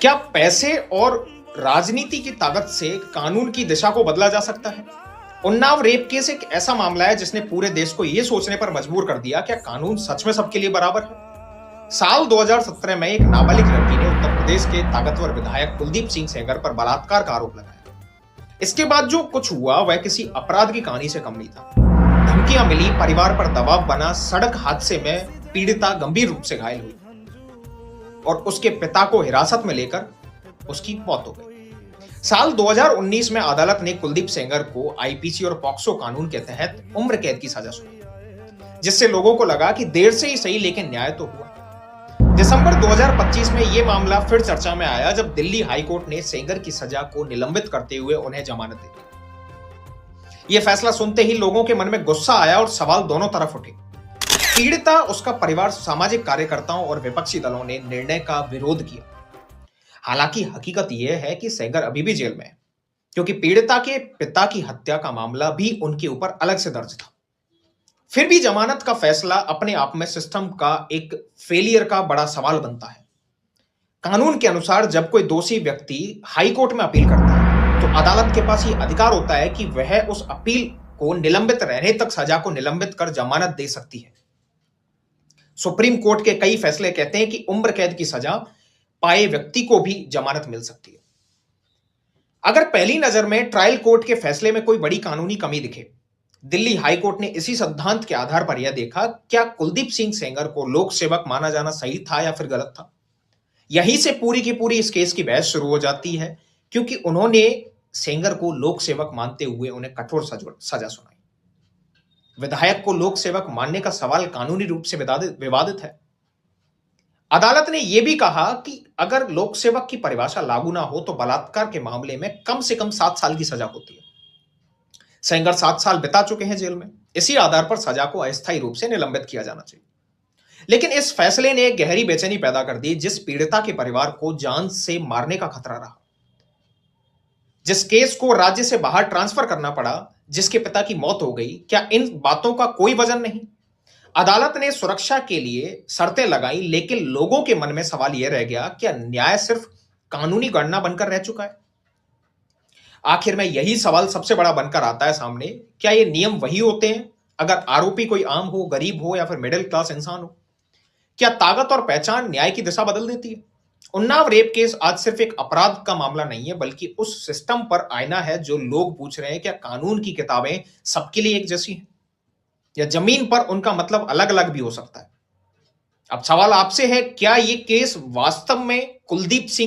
क्या पैसे और राजनीति की ताकत से कानून की दिशा को बदला जा सकता है? उन्नाव रेप केस एक ऐसा मामला है जिसने पूरे देश को यह सोचने पर मजबूर कर दिया क्या कानून सच में सबके लिए बराबर है। साल 2017 में एक नाबालिग लड़की ने उत्तर प्रदेश के ताकतवर विधायक कुलदीप सिंह सेंगर पर बलात्कार का आरोप लगाया। इसके बाद जो कुछ हुआ वह किसी अपराध की कहानी से कम नहीं था। धमकियां मिली, परिवार पर दबाव बना, सड़क हादसे में पीड़िता गंभीर रूप से घायल हुई और उसके पिता को हिरासत में लेकर उसकी मौत हो गई। साल 2019 में अदालत ने कुलदीप सेंगर को आईपीसी और पॉक्सो कानून के तहत उम्र कैद की सजा सुनाई, जिससे लोगों को लगा कि देर से ही सही लेकिन न्याय तो हुआ। दिसंबर 2025 में यह मामला फिर चर्चा में आया जब दिल्ली हाईकोर्ट ने सेंगर की सजा को निलंबित करते हुए उन्हें जमानत दे दी। यह फैसला सुनते ही लोगों के मन में गुस्सा आया और सवाल दोनों तरफ उठे। पीड़िता, उसका परिवार, सामाजिक कार्यकर्ताओं और विपक्षी दलों ने निर्णय का विरोध किया। हालांकि हकीकत यह है कि सेंगर अभी भी जेल में है, क्योंकि पीड़िता के पिता की हत्या का मामला भी उनके ऊपर अलग से दर्ज था। फिर भी जमानत का फैसला अपने आप में सिस्टम का एक फेलियर का बड़ा सवाल बनता है। कानून के अनुसार जब कोई दोषी व्यक्ति हाई कोर्ट में अपील करता है तो अदालत के पास यह अधिकार होता है कि वह उस अपील को निलंबित रहने तक सजा को निलंबित कर जमानत दे सकती है। सुप्रीम कोर्ट के कई फैसले कहते हैं कि उम्र कैद की सजा पाए व्यक्ति को भी जमानत मिल सकती है। अगर पहली नजर में ट्रायल कोर्ट के फैसले में कोई बड़ी कानूनी कमी दिखे, दिल्ली हाई कोर्ट ने इसी सिद्धांत के आधार पर यह देखा क्या कुलदीप सिंह सेंगर को लोक सेवक माना जाना सही था या फिर गलत था। यहीं से पूरी की पूरी इस केस की बहस शुरू हो जाती है, क्योंकि उन्होंने सेंगर को लोक सेवक मानते हुए उन्हें कठोर सजा सुनाई। विधायक को लोक सेवक मानने का सवाल कानूनी रूप से विवादित है। अदालत ने यह भी कहा कि अगर लोक सेवक की परिभाषा लागू ना हो तो बलात्कार के मामले में कम से कम 7 साल की सजा होती है। सेंगर 7 साल बिता चुके हैं जेल में, इसी आधार पर सजा को अस्थायी रूप से निलंबित किया जाना चाहिए। लेकिन इस फैसले ने एक गहरी बेचैनी पैदा कर दी, जिस पीड़िता के परिवार को जान से मारने का खतरा रहा, जिस केस को राज्य से बाहर ट्रांसफर करना पड़ा, जिसके पिता की मौत हो गई। क्या इन बातों का कोई वजन नहीं? अदालत ने सुरक्षा के लिए शर्तें लगाई, लेकिन लोगों के मन में सवाल यह रह गया, क्या न्याय सिर्फ कानूनी गणना बनकर रह चुका है? आखिर में यही सवाल सबसे बड़ा बनकर आता है सामने, क्या ये नियम वही होते हैं अगर आरोपी कोई आम हो, गरीब हो या फिर मिडिल क्लास इंसान हो? क्या ताकत और पहचान न्याय की दिशा बदल देती है? उन्नाव रेप केस आज सिर्फ एक अपराध का मामला नहीं है, बल्कि उस सिस्टम पर आईना है जो लोग पूछ रहे हैं, क्या कानून की किताबें सबके लिए एक जैसी हैं या जमीन पर उनका मतलब अलग अलग भी हो सकता है? अब सवाल आपसे है, क्या ये केस वास्तव में कुलदीप सिंह